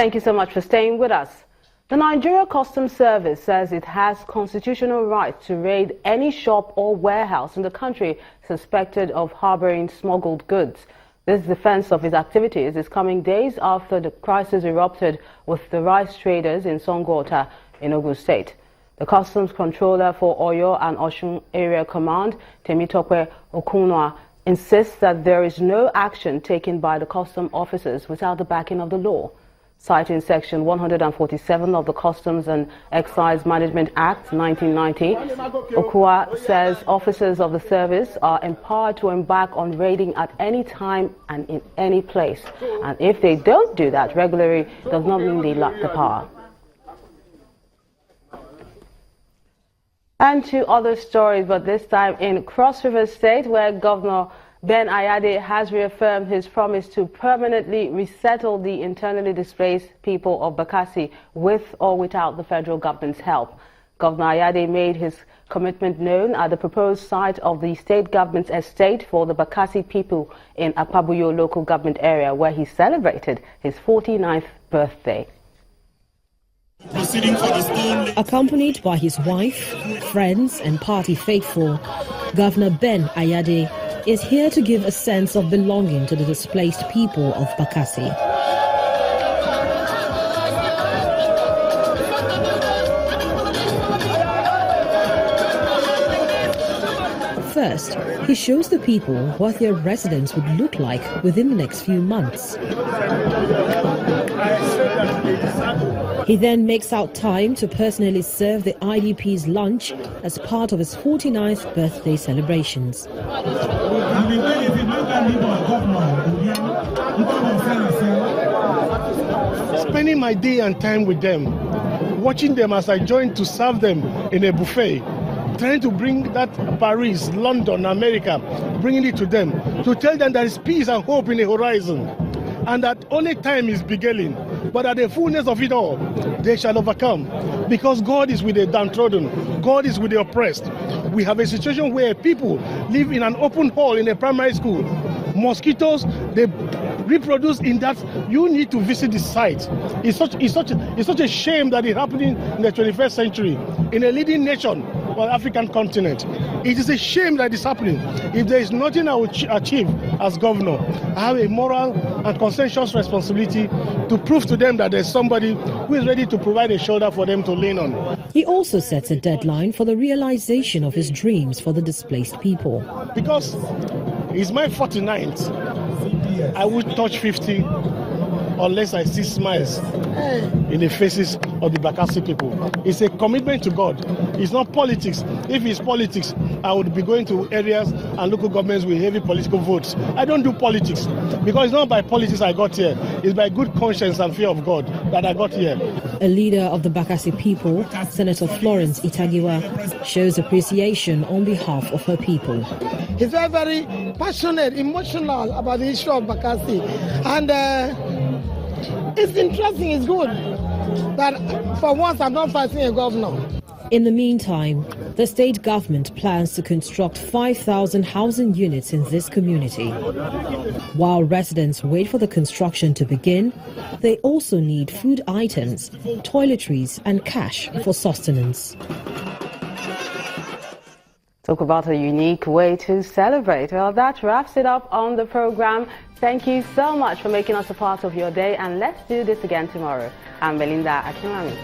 Thank you so much for staying with us. The Nigeria Customs Service says it has constitutional right to raid any shop or warehouse in the country suspected of harboring smuggled goods. This defense of its activities is coming days after the crisis erupted with the rice traders in Otta in Ogun State. The Customs Controller for Oyo and Osun Area Command, Temitope Okunwa, insists that there is no action taken by the custom officers without the backing of the law. Citing Section 147 of the Customs and Excise Management Act 1990, Okua says officers of the service are empowered to embark on raiding at any time and in any place. And if they don't do that regularly, it does not mean they lack the power. And to other stories, but this time in Cross River State, where Governor Ben Ayade has reaffirmed his promise to permanently resettle the internally displaced people of Bakassi with or without the federal government's help. Governor Ayade made his commitment known at the proposed site of the state government's estate for the Bakassi people in Akpabuyo local government area, where he celebrated his 49th birthday. Accompanied by his wife, friends and party faithful, Governor Ben Ayade is here to give a sense of belonging to the displaced people of Bakassi. First, he shows the people what their residence would look like within the next few months. He then makes out time to personally serve the IDP's lunch as part of his 49th birthday celebrations. Spending my day and time with them, watching them as I join to serve them in a buffet, trying to bring that Paris, London, America, bringing it to them, to tell them there is peace and hope in the horizon, and that only time is beginning, but at the fullness of it all, they shall overcome, because God is with the downtrodden, God is with the oppressed. We have a situation where people live in an open hall in a primary school. Mosquitoes, they reproduce in that. You need to visit the site. It's such a shame that it's happening in the 21st century in a leading nation or African continent. It is a shame that it's happening. If there is nothing I will achieve as governor, I have a moral and conscientious responsibility to prove to them that there's somebody who is ready to provide a shoulder for them to lean on. He also sets a deadline for the realization of his dreams for the displaced people. Because it's my 49th, I would touch 50 unless I see smiles in the faces of the Bakassi people. It's a commitment to God. It's not politics. If it's politics, I would be going to areas and local governments with heavy political votes. I don't do politics because it's not by politics I got here. It's by good conscience and fear of God that I got here. A leader of the Bakassi people, Senator Florence Itagiwa, shows appreciation on behalf of her people. He's very, very passionate, emotional about the issue of Bakassi. And it's interesting, it's good that for once I'm not fighting a governor. In the meantime, the state government plans to construct 5,000 housing units in this community. While residents wait for the construction to begin, they also need food items, toiletries and cash for sustenance. Talk about a unique way to celebrate. Well, that wraps it up on the program. Thank you so much for making us a part of your day, and let's do this again tomorrow. I'm Belinda Akinwami.